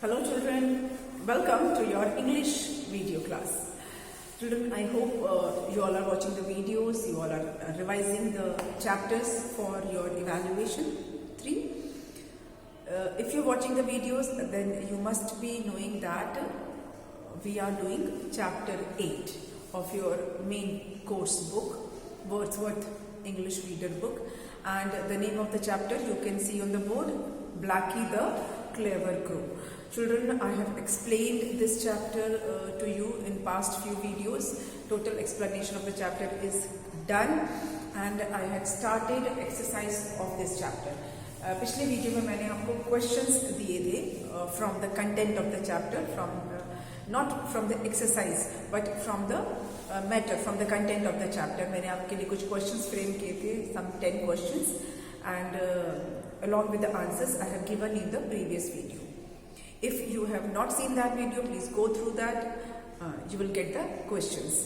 Hello children, welcome to your English video class. Children, I hope you all are watching the videos, you all are revising the chapters for your evaluation 3. If you're watching the videos, then you must be knowing that we are doing chapter 8 of your main course book, Wordsworth English Reader book, and the name of the chapter you can see on the board, Blackie the Clever Crow. Children, I have explained this chapter to you in past few videos. Total explanation of the chapter is done and I had started exercise of this chapter. पिछले video में मैंने आपको questions दिए थे from the content of the chapter, from not from the exercise but from the matter, from the content of the chapter. मैंने आपके लिए कुछ क्वेश्चंस फ्रेम किए थे, सम 10 questions, and along with the answers I have given in the previous video. If you have not seen that video, please go through that. You will get the questions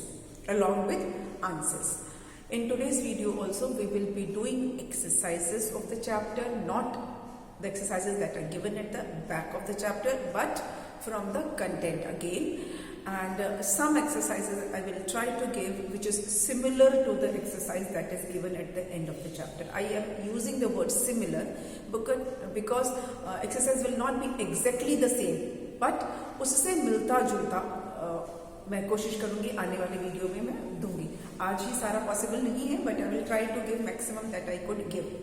along with answers. In today's video also we will be doing exercises of the chapter, not the exercises that are given at the back of the chapter, but from the content again. And some exercises I will try to give which is similar to the exercise that is given at the end of the chapter. I am using the word similar because exercise will not be exactly the same, but उससे मिलता जुलता मैं कोशिश करूंगी आने वाले video में मैं दूंगी. आज ही सारा पॉसिबल नहीं है, but I will try to give maximum that I could give,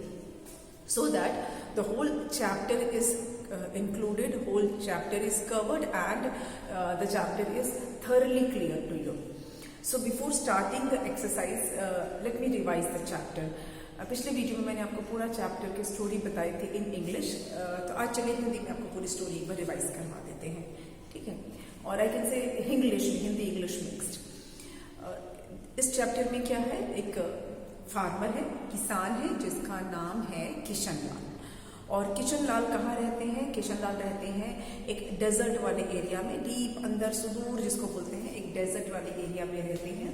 so that the whole chapter is included, whole chapter is covered, and the chapter is thoroughly clear to you. So before starting the exercise, let me revise the chapter. पिछले video में मैंने आपको पूरा chapter की story बताई थी in English, तो आज चलिए हिंदी में आपको पूरी स्टोरी एक बार रिवाइज करवा देते हैं, ठीक है. और I can say English, Hindi English mixed. इस चैप्टर में क्या है, एक फार्मर है, किसान है जिसका नाम है किशन लाल. और किशन लाल कहाँ रहते हैं? किशन लाल रहते हैं एक डेजर्ट वाले एरिया में, डीप अंदर सुदूर जिसको बोलते हैं, एक डेजर्ट वाले एरिया में रहते हैं.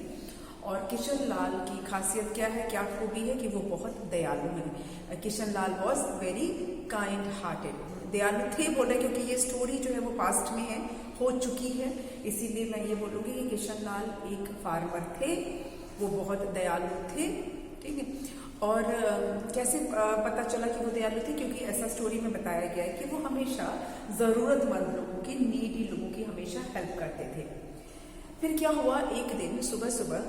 और किशन लाल की खासियत क्या है, क्या खूबी है कि वो बहुत दयालु है. Kishan Lal was very kind hearted. दयालु थे बोल रहे क्योंकि ये स्टोरी जो है वो पास्ट में है, हो चुकी है, इसीलिए मैं ये बोलूंगी कि किशन लाल एक फार्मर थे, वो बहुत दयालु थे, ठीक है. और कैसे पता चला कि वो दयालु थे? क्योंकि ऐसा स्टोरी में बताया गया है कि वो हमेशा जरूरतमंद लोगों की, नीडी लोगों की हमेशा हेल्प करते थे. फिर क्या हुआ, एक दिन सुबह सुबह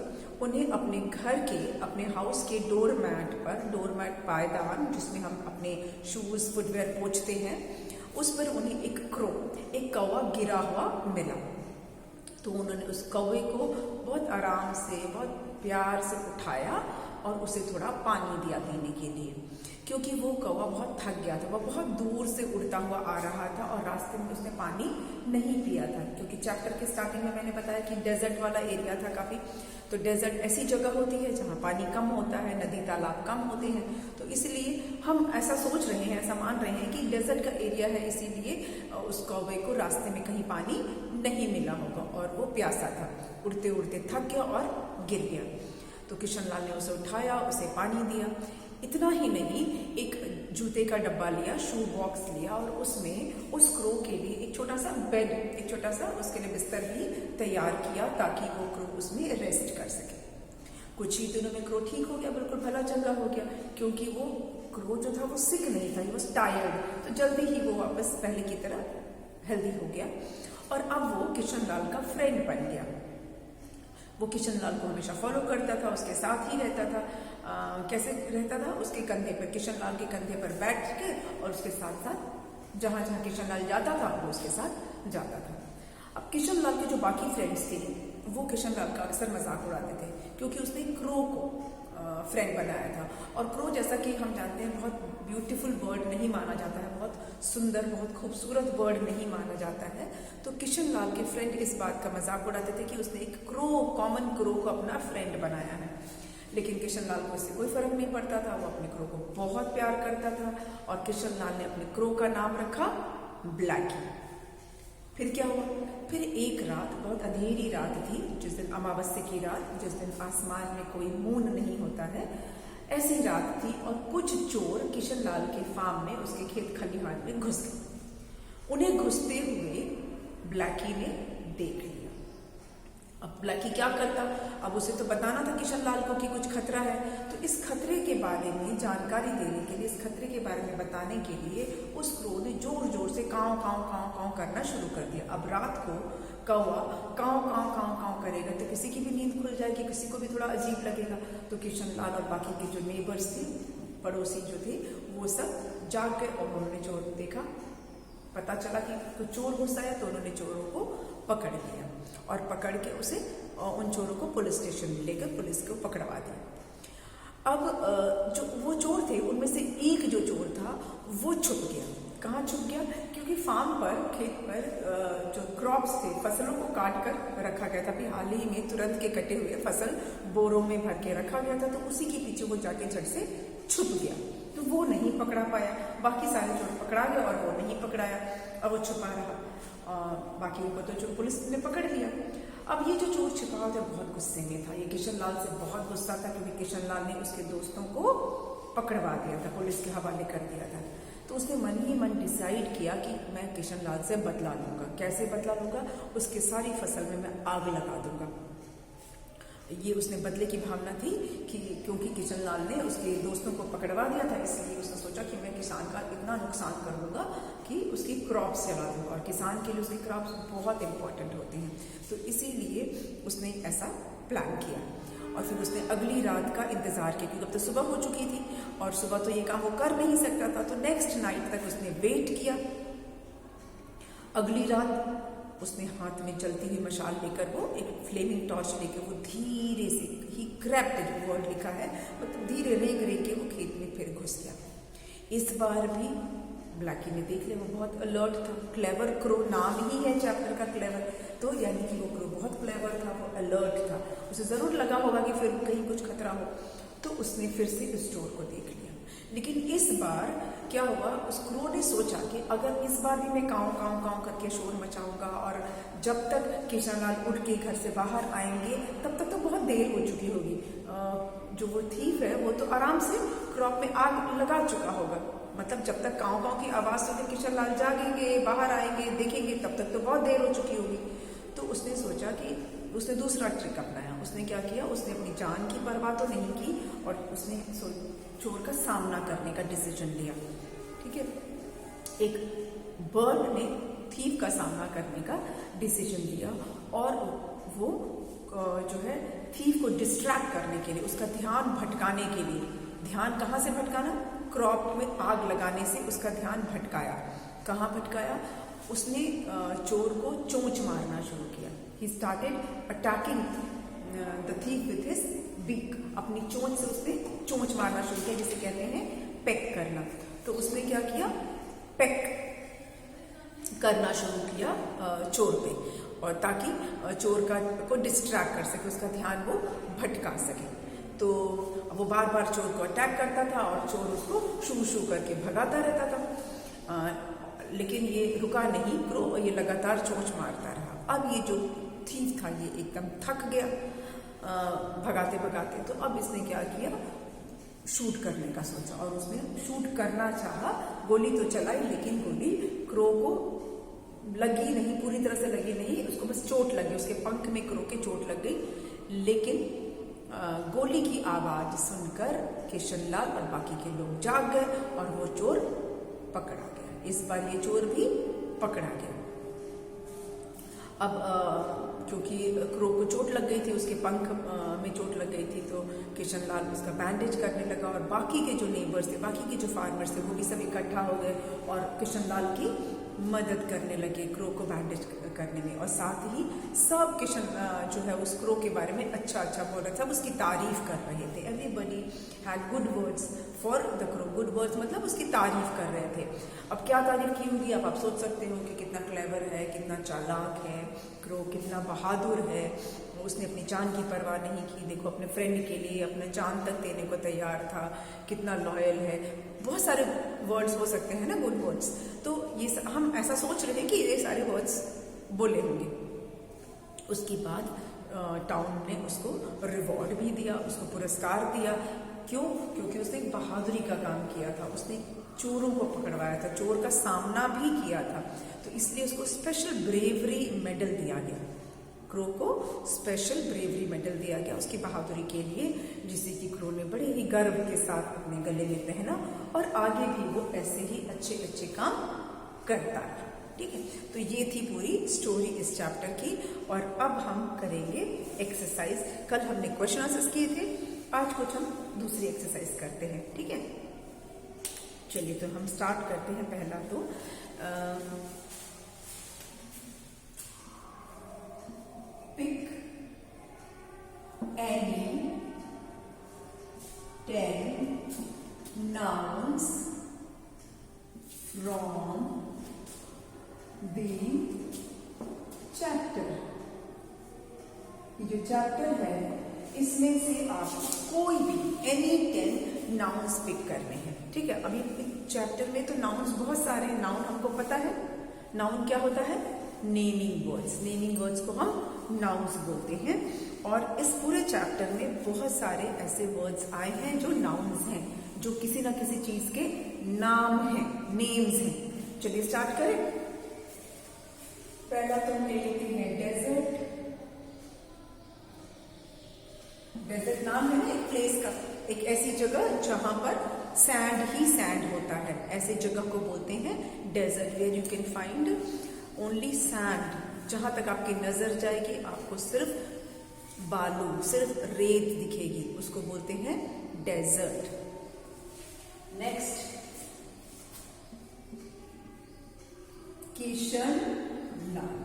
उन्हें अपने घर के, अपने हाउस के डोरमैट पर, डोरमैट पायदान जिसमें हम अपने शूज फुटवेयर पोंछते हैं, उस पर उन्हें एक क्रो, एक कौवा गिरा हुआ मिला. तो उन्होंने उस कौवे को बहुत आराम से, बहुत प्यार से उठाया और उसे थोड़ा पानी दिया पीने के लिए, क्योंकि वो कौवा बहुत थक गया था. वो बहुत दूर से उड़ता हुआ आ रहा था और रास्ते में उसने पानी नहीं पिया था. क्योंकि चैप्टर के स्टार्टिंग में मैंने बताया कि डेजर्ट वाला एरिया था काफी, तो डेजर्ट ऐसी जगह होती है जहाँ पानी कम होता है, नदी तालाब कम होते हैं, तो इसलिए हम ऐसा सोच रहे हैं, ऐसा मान रहे हैं कि डेजर्ट का एरिया है, इसीलिए उस कौवे को रास्ते में कहीं पानी नहीं मिला होगा और वो प्यासा था, उड़ते उड़ते थक गया और गिर गया. तो किशन लाल ने उसे उठाया, उसे पानी दिया. इतना ही नहीं, एक जूते का डब्बा लिया, शू बॉक्स लिया, और उसमें उस क्रो के लिए एक छोटा सा बेड, एक छोटा सा उसके लिए बिस्तर भी तैयार किया ताकि वो क्रो उसमें रेस्ट कर सके. कुछ ही दिनों में क्रो ठीक हो गया, बिल्कुल भला चंगा हो गया, क्योंकि वो क्रो जो था वो सिक नहीं था, वो टायर्ड, तो जल्दी ही वो वापस पहले की तरह हेल्दी हो गया. और अब वो किशन लाल का फ्रेंड बन गया. वो किशन लाल को हमेशा फॉलो करता था, उसके साथ ही रहता था. कैसे रहता था? उसके कंधे पर, किशन लाल के कंधे पर बैठ के, और उसके साथ साथ जहां जहां किशन लाल जाता था वो उसके साथ जाता था. अब किशन लाल के जो बाकी फ्रेंड्स थे वो किशन लाल का अक्सर मजाक उड़ाते थे, क्योंकि उसने क्रो को फ्रेंड बनाया था. और क्रो, जैसा कि हम जानते हैं, बहुत ब्यूटीफुल बर्ड नहीं माना जाता है, बहुत सुंदर, बहुत खूबसूरत बर्ड नहीं माना जाता है. तो किशन लाल के फ्रेंड इस बात का मजाक उड़ाते थे कि उसने एक क्रो, कॉमन क्रो को अपना फ्रेंड बनाया है. लेकिन किशन लाल को इससे कोई फर्क नहीं पड़ता था, वो अपने क्रो को बहुत प्यार करता था. और किशन लाल ने अपने क्रो का नाम रखा ब्लैकी. फिर क्या हुआ, फिर एक रात, बहुत अंधेरी रात थी, जिस दिन अमावस्या की रात, जिस दिन आसमान में कोई मून नहीं होता है, ऐसी रात थी. और कुछ चोर किशन लाल के फार्म में, उसके खेत खलिहान में घुस गए. उन्हें घुसते हुए ब्लैकी ने देख लिया। अब ब्लैकी क्या करता, अब उसे तो बताना था किशन लाल को कि कुछ खतरा है। तो इस खतरे के बारे में जानकारी देने के लिए, इस खतरे के बारे में बताने के लिए उस क्रो ने जोर जोर से काव काव काव काव करना शुरू कर दिया। अब रात को कौवा काव काव काव काव करेगा तो किसी की भी नींद खुल जाएगी, किसी को भी थोड़ा अजीब लगेगा। तो किशन लाल और बाकी के जो नेबर्स थे, पड़ोसी जो थे, वो सब जाग गए और उन्होंने चोर देखा। पता चला कि कुछ चोर घुसा है, तो उन्होंने चोरों को पकड़ लिया और पकड़ के उसे उन चोरों को पुलिस स्टेशन में लेकर पुलिस को पकड़वा दिया। अब जो वो चोर थे उनमें से एक जो चोर था वो छुप गया। कहाँ छुप गया? क्योंकि फार्म पर, खेत पर जो क्रॉप्स थे, फसलों को काट कर रखा गया था। अभी हाल ही में तुरंत के कटे हुए फसल बोरों में भर के रखा गया था, तो उसी के पीछे वो जाके झट से छुप गया। तो वो नहीं पकड़ा पाया, बाकी सारे चोर पकड़ा गए और वो नहीं पकड़ाया, अब वो छुपा रहा। बाकी को तो पुलिस ने पकड़ लिया। अब ये जो चोर छिपा हुआ था बहुत गुस्से में था, ये किशन लाल से बहुत गुस्सा था, क्योंकि किशन लाल ने उसके दोस्तों को पकड़वा दिया था, पुलिस के हवाले कर दिया था। तो उसने मन ही मन डिसाइड किया कि मैं किशन लाल से बदला लूंगा। कैसे बदला लूंगा? उसकी सारी फसल में मैं आग लगा दूंगा। ये उसने बदले की भावना थी कि क्योंकि किशन लाल ने उसके दोस्तों को पकड़वा दिया था, इसलिए उसने सोचा कि मैं किसान का इतना नुकसान कर दूंगा कि उसकी क्रॉप्स जला दूंगा, और किसान के लिए उसकी क्रॉप्स बहुत इंपॉर्टेंट होती हैं। तो इसीलिए उसने ऐसा प्लान किया। और फिर उसने अगली रात का इंतजार किया, क्योंकि अब तो सुबह हो चुकी थी और सुबह तो ये काम वो कर नहीं सकता था। तो नेक्स्ट नाइट तक उसने वेट किया। अगली रात उसने हाथ में चलती हुई मशाल लेकर, वो एक फ्लेमिंग टॉर्च लेकर, वो धीरे से, ही क्रेप्ट जो वर्ड लिखा है, मतलब धीरे रेंग रेंग के वो खेत में फिर घुस गया। इस बार भी ब्लैकी ने देख लिया। वो बहुत अलर्ट था, क्लेवर क्रो नाम ही है चैप्टर का, क्लेवर, तो यानी कि वो क्रो बहुत क्लेवर था, वो अलर्ट था। उसे जरूर लगा होगा कि फिर कहीं कुछ खतरा हो, तो उसने फिर से उस चोर को देख लिया। लेकिन इस बार क्या हुआ, उस क्रो ने सोचा कि अगर इस बार भी मैं काँव काँव काँव करके शोर मचाऊंगा और जब तक किशन लाल उठ के घर से बाहर आएंगे तब तक तो बहुत देर हो चुकी होगी। जो वो थीफ है वो तो आराम से क्रॉप में आग लगा चुका होगा, मतलब जब तक काँव काँव की आवाज़ सुन के किशन लाल जागेंगे, बाहर आएंगे, देखेंगे, तब तक तो बहुत देर हो चुकी होगी। तो उसने सोचा कि उसने दूसरा ट्रिक अपनाया। उसने क्या किया, उसने अपनी जान की परवाह तो नहीं की और उसने चोर का सामना करने का डिसीजन लिया। ठीक है, एक बर्ड ने थीफ का सामना करने का डिसीजन लिया और वो जो है थीफ को डिस्ट्रैक्ट करने के लिए, उसका ध्यान भटकाने के लिए, ध्यान कहाँ से भटकाना, क्रॉप में आग लगाने से उसका ध्यान भटकाया। कहाँ भटकाया? उसने चोर को चोंच मारना शुरू किया। He started attacking the thief with his beak. अपनी चोंच से उसने चोंच मारना शुरू किया, जिसे कहते हैं पेक करना। तो उसने क्या किया, पेक करना शुरू किया चोर पे, और ताकि चोर को डिस्ट्रैक्ट कर सके, उसका ध्यान वो भटका सके। तो वो बार बार चोर को अटैक करता था और चोर उसको शू शू करके भगाता रहता था। लेकिन ये रुका नहीं, क्रो ये लगातार चोंच मारता रहा। अब ये जो थीफ था ये एकदम थक गया भगाते भगाते। तो अब इसने क्या किया, शूट करने का सोचा और उसने शूट करना चाहा। गोली तो चलाई लेकिन गोली क्रो को लगी नहीं, पूरी तरह से लगी नहीं, उसको बस चोट लगी, उसके पंख में क्रो के चोट लग गई। लेकिन गोली की आवाज सुनकर किशन लाल और बाकी के लोग जाग गए और वो चोर पकड़ा गया। इस बार ये चोर भी पकड़ा गया। अब क्योंकि क्रो को चोट लग गई थी, उसके पंख में चोट लग गई थी, तो किशन लाल उसका बैंडेज करने लगा और बाकी के जो नेबर्स थे, बाकी के जो फार्मर्स थे, वो भी सब इकट्ठा हो गए और किशन लाल की मदद करने लगे क्रो को बैंडेज करने में। और साथ ही सब किशन जो है उस क्रो के बारे में अच्छा अच्छा बोल रहे थे, सब उसकी तारीफ कर रहे थे। Everybody had good words for the crow. Good words मतलब उसकी तारीफ कर रहे थे। अब क्या तारीफ की होगी, अब आप सोच सकते हो कि कितना क्लेवर है, कितना चालाक है क्रो, कितना बहादुर है, उसने अपनी जान की परवाह नहीं की। देखो अपने फ्रेंड के लिए अपना जान तक देने को तैयार था, कितना लॉयल है। बहुत सारे वर्ड्स हो सकते हैं ना, गुड वर्ड्स। तो ये हम ऐसा सोच रहे थे कि ये सारे वर्ड्स बोले होंगे। उसके बाद टाउन ने उसको रिवॉर्ड भी दिया, उसको पुरस्कार दिया। क्यों? क्योंकि उसने बहादुरी का काम किया था, उसने चोरों को पकड़वाया था, चोर का सामना भी किया था। तो इसलिए उसको स्पेशल ब्रेवरी मेडल दिया गया। क्रो को स्पेशल ब्रेवरी मेडल दिया गया उसकी बहादुरी के लिए, जिसे कि क्रो ने बड़े ही गर्व के साथ अपने गले में पहना और आगे भी वो ऐसे ही अच्छे अच्छे काम करता रहा। ठीक है, तो ये थी पूरी स्टोरी इस चैप्टर की। और अब हम करेंगे एक्सरसाइज। कल हमने क्वेश्चन आंसर्स किए थे, आज कुछ हम दूसरी एक्सरसाइज करते हैं। ठीक है, चलिए तो हम स्टार्ट करते हैं। पहला तो pick any 10 nouns from the chapter। ये जो चैप्टर है इसमें से आप कोई भी any 10 nouns पिक करने हैं। ठीक है, अभी चैप्टर में तो नाउन्स बहुत सारे हैं। नाउन हमको पता है, नाउन क्या होता है? Naming words. नेमिंग वर्ड्स को हम नाउन्स बोलते हैं। और इस पूरे चैप्टर में बहुत सारे ऐसे वर्ड्स आए हैं जो नाउन्स हैं, जो किसी ना किसी चीज के नाम हैं, नेम्स हैं। चलिए स्टार्ट करें। पहला तो हम ले लेते हैं डेजर्ट। डेजर्ट नाम है ना एक प्लेस का, एक ऐसी जगह जहां पर सैंड ही सैंड होता है, ऐसे जगह को बोलते हैं desert. Where you can find only sand, जहां तक आपकी नजर जाएगी आपको सिर्फ बालू, सिर्फ रेत दिखेगी, उसको बोलते हैं डेजर्ट। नेक्स्ट किशन लाल।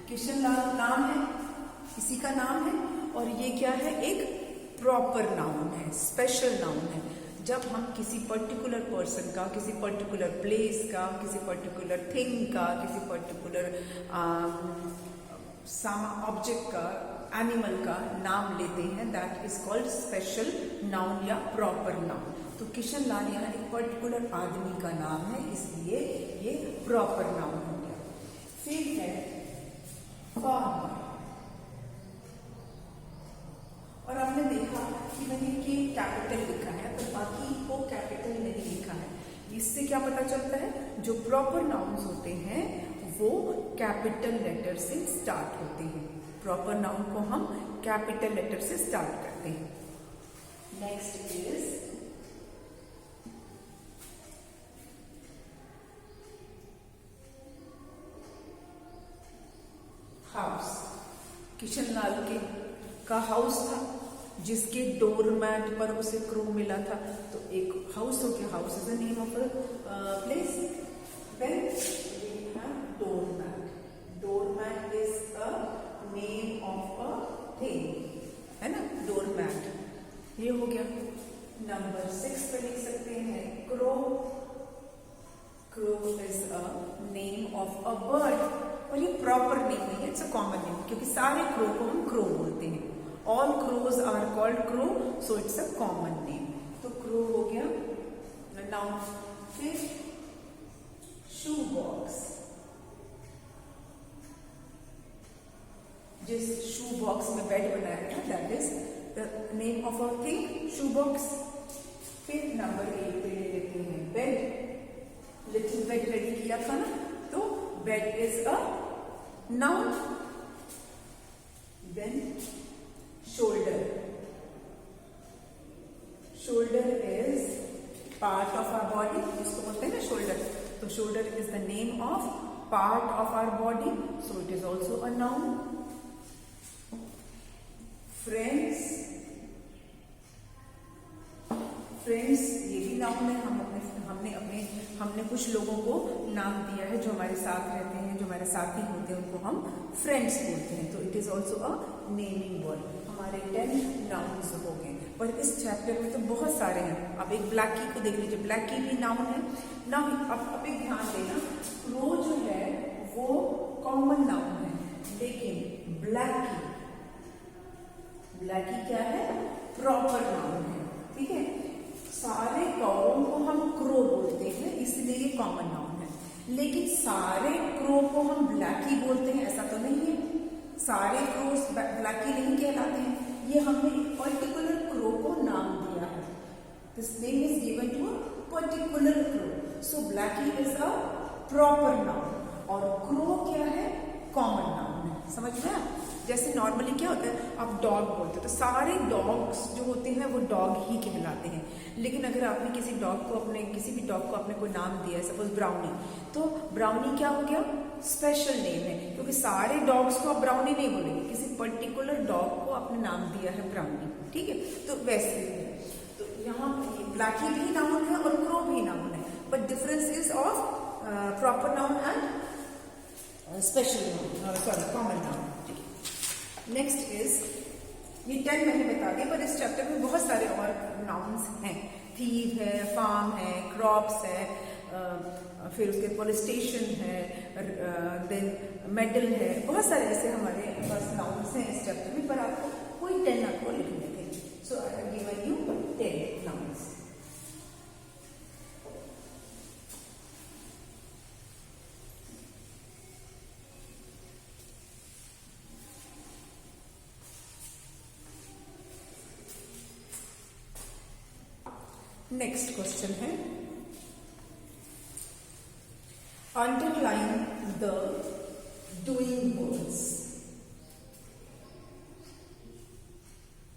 किशन लाल नाम है, किसी का नाम है और ये क्या है? एक प्रॉपर नाउन है, स्पेशल नाउन है। जब हम किसी पर्टिकुलर पर्सन का, किसी पर्टिकुलर प्लेस का, किसी पर्टिकुलर थिंग का, किसी पर्टिकुलर ऑब्जेक्ट का, एनिमल का नाम लेते हैं, that is called special noun या प्रॉपर नाउन। तो किशन लाल यहाँ एक पर्टिकुलर आदमी का नाम है, इसलिए ये प्रॉपर नाउन हो गया। फिर है फार्मर। और आपने देखा कि मैंने ये कैपिटल लिखा है तो बाकी को कैपिटल नहीं लिखा है। इससे क्या पता चलता है? जो प्रॉपर नाउन्स होते हैं वो कैपिटल लेटर से स्टार्ट होते हैं। प्रॉपर नाउन को हम कैपिटल लेटर से स्टार्ट करते हैं। Next is house. Kishan Lal का हाउस था जिसके डोरमैट पर उसे क्रो मिला था। तो एक हाउस हो गया, house is the name of a place. Then we have doormat. Doormat is a name of a thing, है ना, डोरमैट। ये हो गया। नंबर 6 पे लिख सकते हैं crow. Crow is a name of a bird. और ये प्रॉपर नेम नहीं है, इट्स अ कॉमन नेम, क्योंकि सारे क्रो को हम क्रो बोलते हैं। All crows are called crow, so it's a common noun. तो क्रो हो गया नाउन। फिर शू बॉक्स। जिस शू बॉक्स में बेड बनाया गया, that is the name of a thing, shoe box. फिर नंबर 8 पे ले लेते हैं बेड। लिटिल बेड रेडी किया था ना, तो bed is a noun. Then shoulder. Shoulder is part of our body, इसको बोलते हैं ना shoulder। तो shoulder is the name of part of our body, so it is also a noun. Friends. Friends ये भी नाउन है। हमने कुछ लोगों को नाम दिया है जो हमारे साथ रहते हैं, जो हमारे साथी होते हैं, उनको हम फ्रेंड्स बोलते हैं। तो it is also a naming word. हमारे 10 नाउन्स हो गए, पर इस चैप्टर में तो बहुत सारे हैं। अब एक ब्लैकी को देख लीजिए, ब्लैकी भी नाउन है ना। अब एक ध्यान देना, क्रो जो है वो कॉमन नाउन है, लेकिन ब्लैकी क्या है? प्रॉपर नाउन है। ठीक है, सारे कौओं को हम क्रो बोलते हैं, इसलिए ये कॉमन नाउन है। लेकिन सारे क्रो को हम ब्लैकी बोलते हैं, ऐसा तो नहीं है। सारे क्रोस ब्लैकी नहीं कहलाते हैं। ये हमने एक पर्टिकुलर क्रो को नाम दिया है। This name is given to a particular crow, so Blackie is a proper noun. और क्रो क्या है, कॉमन नाउन है। समझ में आया? जैसे नॉर्मली क्या होता है, आप डॉग बोलते हो तो सारे डॉग्स जो होते हैं वो डॉग ही कहलाते हैं। लेकिन अगर आपने किसी भी डॉग को आपने कोई नाम दिया है, सपोज ब्राउनी, तो ब्राउनी क्या हो गया, स्पेशल नेम है, क्योंकि सारे डॉग्स को आप ब्राउनी नहीं बोलेंगे, किसी पर्टिकुलर डॉग को आपने नाम दिया है ब्राउनी। ठीक है, तो वैसे ही तो यहाँ ब्लैकी भी नाउन है और क्रो भी नाउन है, but difference is of proper noun and special noun, sorry common noun. Next is, ये 10 मैंने बता दिया, पर इस चैप्टर में बहुत सारे और नाउन्स हैं। थीव है, फार्म है, क्रॉप्स है, फिर उसके पुलिस स्टेशन है, देन मेडल है, बहुत सारे ऐसे हमारे पास नाउन्स हैं इस चैप्टर में, पर आपको कोई 10 आपको लिखने थे। So I have given you 10 nouns. Next question है, underline the doing words.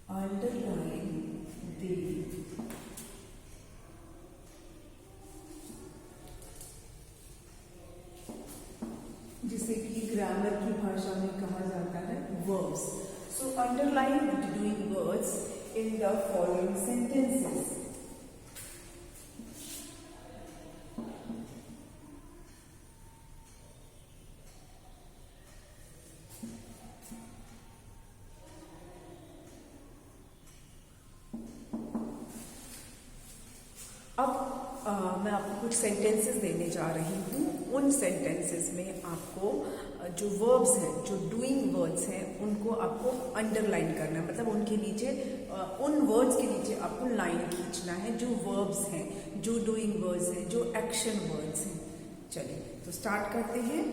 Underline the जिसे कि ग्रामर की भाषा में कहा जाता है verbs. So underline the doing words in the following sentences. मैं आपको कुछ सेंटेंसेस देने जा रही हूँ। उन सेंटेंसेस में आपको जो वर्ब्स हैं, जो डूइंग वर्ड्स हैं, उनको आपको अंडरलाइन करना है, मतलब उनके नीचे, उन वर्ड्स के नीचे आपको लाइन खींचना है, जो वर्ब्स हैं, जो डूइंग वर्ड्स हैं, जो एक्शन वर्ड्स हैं। चलिए तो स्टार्ट करते हैं।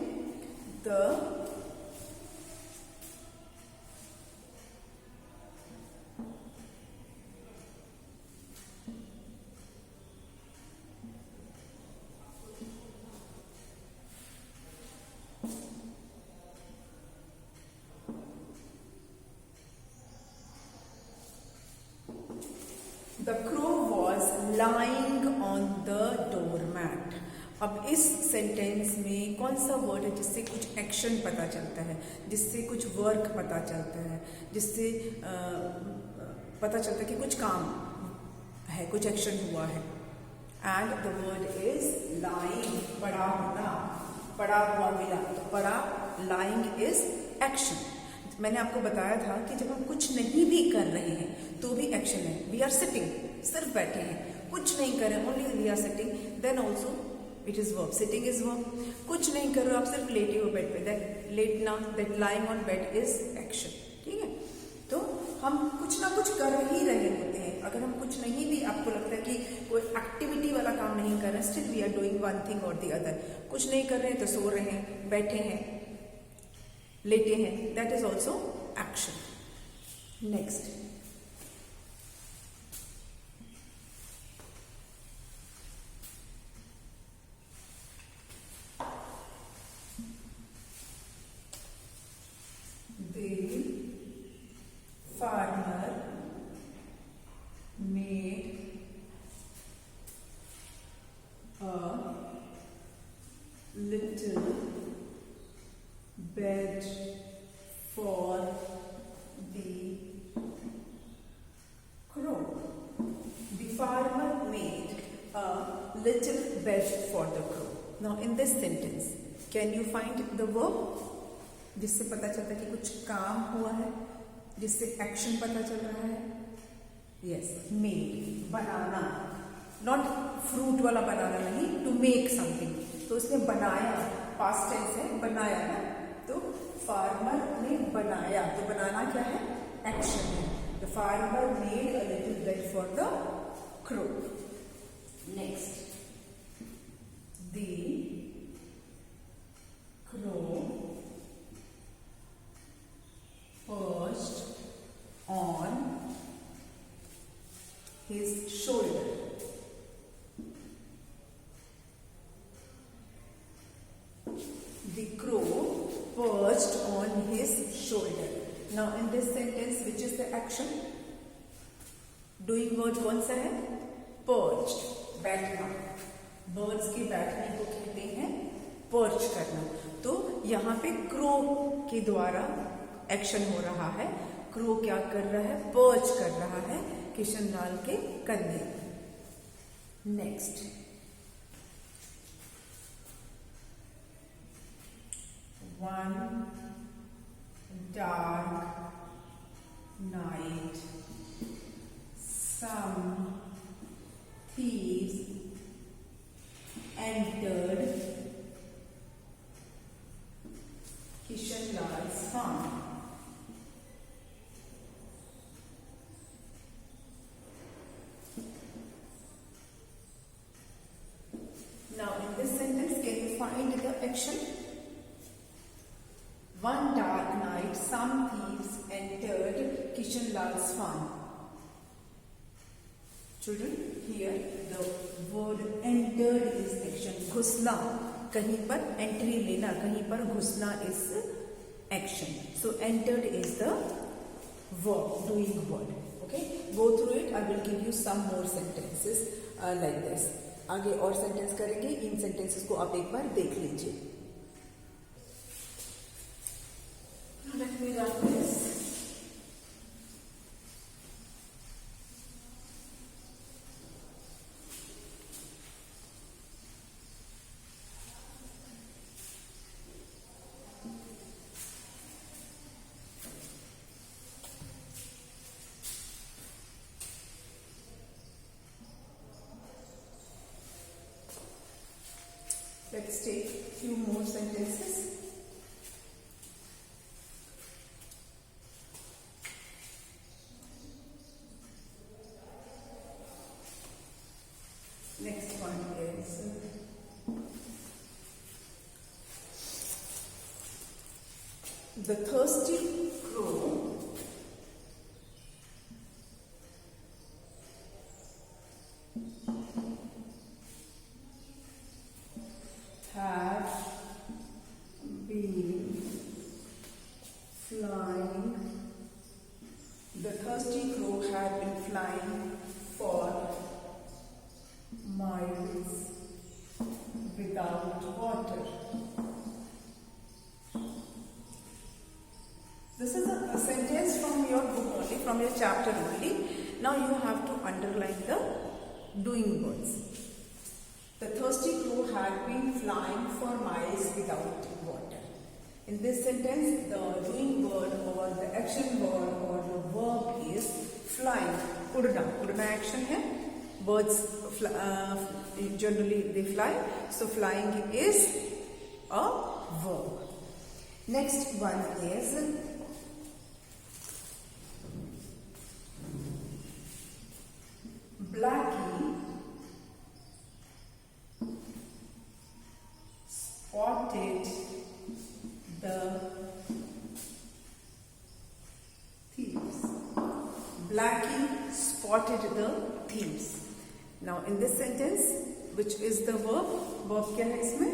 The crow was lying on the doormat. अब इस सेंटेंस में कौन सा वर्ड है जिससे कुछ एक्शन पता चलता है, जिससे कुछ वर्क पता चलता है, जिससे पता चलता है कि कुछ काम है, कुछ एक्शन हुआ है। And the word is lying, पड़ा होना, पड़ा हुआ मिला, तो पड़ा, लाइंग इज एक्शन। मैंने आपको बताया था कि जब हम कुछ नहीं भी कर रहे हैं तो भी एक्शन है। वी आर सिटिंग, सिर्फ बैठे हैं, कुछ नहीं कर रहे, only we are sitting, then also it is verb. Sitting is verb. कुछ नहीं कर रहे हो, आप सिर्फ लेटे हो बेड पे, दैट लेटना, that lying on bed is action. ठीक है, तो हम कुछ ना कुछ कर ही रहे होते हैं। अगर हम कुछ नहीं भी, आपको लगता है कि कोई एक्टिविटी वाला काम नहीं कर रहे, still we are doing one thing और द अदर। कुछ नहीं कर रहे हैं तो सो रहे हैं, बैठे हैं, लेटे हैं, that is also action. Next, the farmer made a little bed for the crow. The farmer made a little bed for the crow. Now in this sentence, can you find the verb? जिससे पता चलता है कि कुछ काम हुआ है, जिससे एक्शन पता चल रहा है। Yes, made, banana, not fruit वाला बनाना नहीं, टू मेक समथिंग। तो उसने बनाया, पास्ट टेंस है, बनाया ना, तो फार्मर ने बनाया, तो बनाना क्या है, एक्शन है। The farmer made a little bed for the crow. Next, the crow perched on his shoulder. perched on his shoulder. Now in this sentence, which is the action? Doing word कौन सा है? Perched, बैठना. Birds के बैठने को कहते हैं perch करना. तो यहाँ पे crow के द्वारा एक्शन हो रहा है. क्रो क्या कर रहा है? पर्च कर रहा है किशन लाल के कंधे. Next, one dark night some thieves entered Kishan Lal's farm. Now in this sentence, can you find the action? One dark night, some thieves entered Kishan Lal's farm. Children, here the word entered is action. घुसना, कहीं पर entry लेना, कहीं पर घुसना is action. So entered is the verb, doing word. Okay, go through it. I will give you some more sentences like this. आगे और sentence करेंगे. इन सेंटेंसेस को आप एक बार देख लीजिए. Let me write this. Let's take few more sentences. Next one is the thirsty crow had been flying. The thirsty crow had been flying for miles without water. This is a sentence from your book only, from your chapter only. Now you have to underline the doing words. The thirsty crow had been flying for miles without water. In this sentence, the doing word or the action word or the verb is flying. उड़ना, उड़ना action है. Birds generally they fly. So flying is a verb. Next one is Blackie spotted the thieves. Blackie spotted the thieves. Now in this sentence, which is the verb? Verb क्या है इसमें?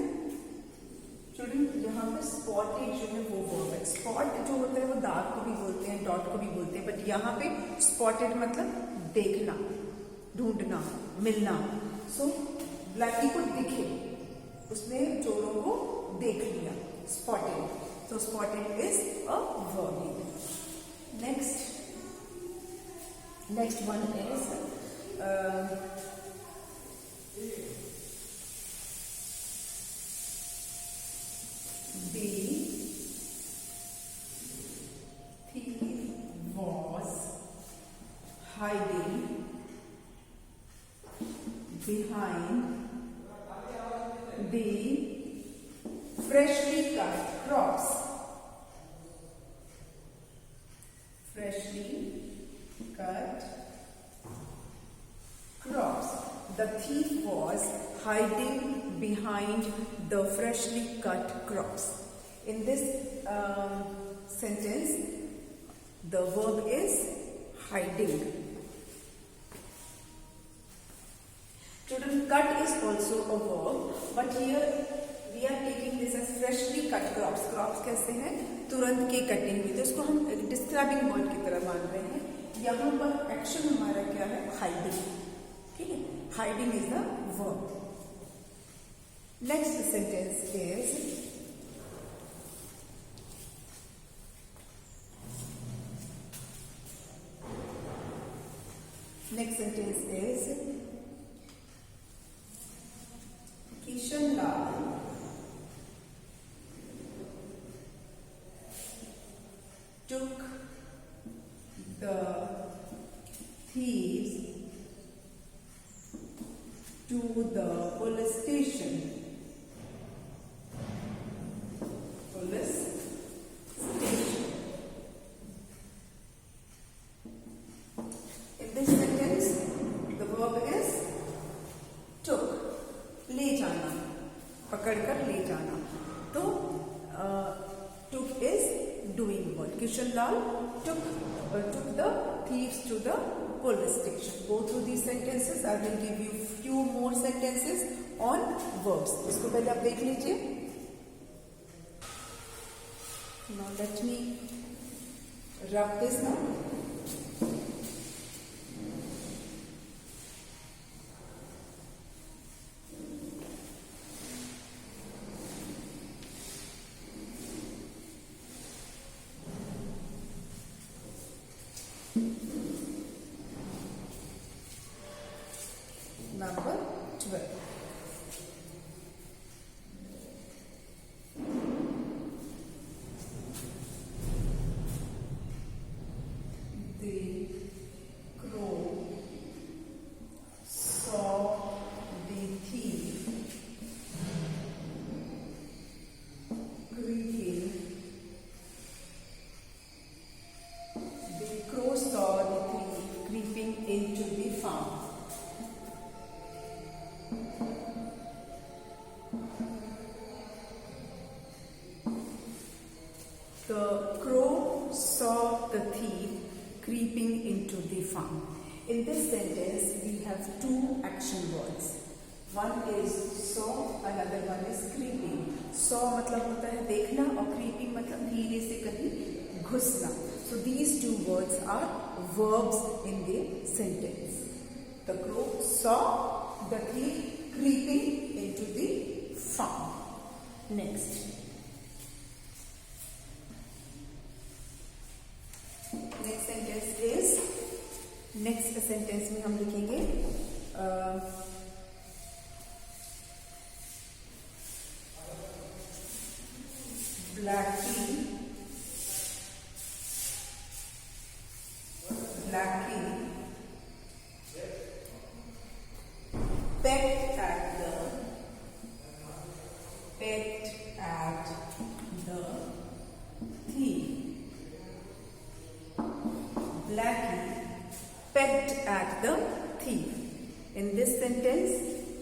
Children, यहाँ पे spotted जो है वो verb है. Spot जो होता है वो दाग को भी बोलते हैं, dot को भी बोलते हैं, but यहाँ पे spotted मतलब देखना, ढूंढना, मिलना. So Blackie को दिखे, उसने चोरों को देख लिया. Spotted. So spotted is a verb. Next one is the thief was hiding behind the freshly cut crops. Freshly cut crops. The thief was hiding behind the freshly cut crops. In this sentence, the verb is hiding. Children, cut is also a verb, but here we we are taking this as freshly cut crops. Crops कैसे हैं? तुरंत के कटे हुए, तो इसको हम describing word की तरह मान रहे हैं. यहाँ पर एक्शन हमारा क्या है? हाइडिंग. ठीक है, hiding is the verb. Next sentence is Kishan Lal took the thieves to the police station. Police station. In this sentence, the verb is took. ले जाना, पकड़कर ले जाना. तो took is doing word. Kishan Lal took the thieves to the police station. Go through these sentences. I will give you few more sentences on verbs. इसको पहले आप देख लीजिए. Now let me rub this now. Number 12. The crow saw the thief creeping. The crow saw the thief creeping into the farm. The crow saw the thief creeping into the farm. In this sentence, we have two action words. One is saw, another one is creeping. Saw मतलब होता है देखना और creeping मतलब धीरे से कहीं घुसना. So these two words are verbs in the sentence. The crow saw the thief creeping into the farm. Next. Next sentence में हम लिखेंगे Blackie pecked at the thief. Blackie pecked at the thief. In this sentence,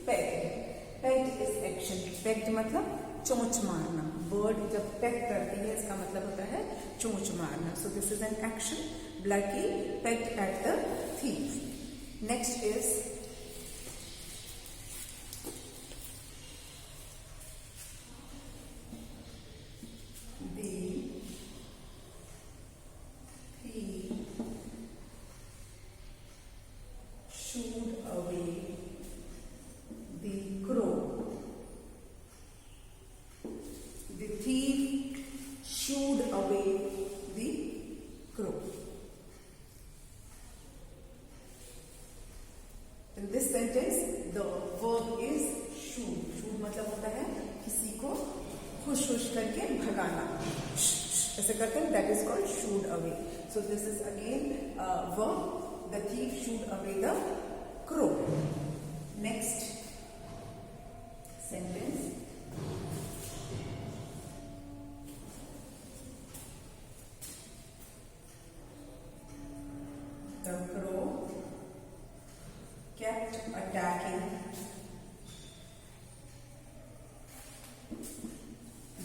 pecked is action. Pecked मतलब चोंच मारना. Bird जब peck करती है इसका मतलब होता है चोंच मारना. So this is an action. Blackie pecked at the thief. Next is shooed away the crow. The thief shooed away the crow. In this sentence, the verb is shoot. Shoot मतलब होता है किसी को खुश करके भगाना. ऐसे करते हैं. That is called shooed away. So this is again verb. The thief shooed away the crow. Next sentence. The crow kept attacking.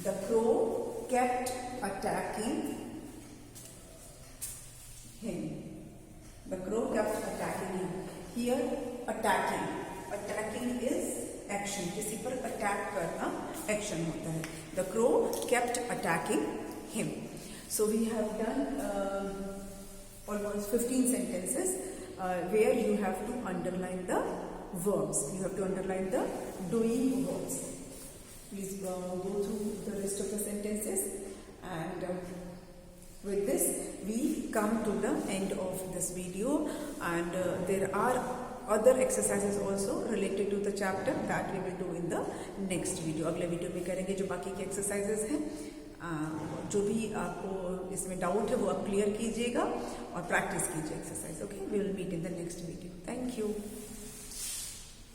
The crow kept attacking him. The crow kept attacking him. Here, attacking is action. किसी पर attack करना. Action होता है. The crow kept attacking him. So we have done almost 15 sentences where you have to underline the verbs. You have to underline the doing verbs. Please go through the rest of the sentences, and with this we come to the end of this video, and there are other exercises also related to the chapter that we will do in the next video. अगले video में करेंगे जो बाकी के exercises हैं. जो भी आपको इसमें डाउट है वो आप क्लियर कीजिएगा और प्रैक्टिस कीजिए exercise. Okay, we will meet in the next video. Thank you.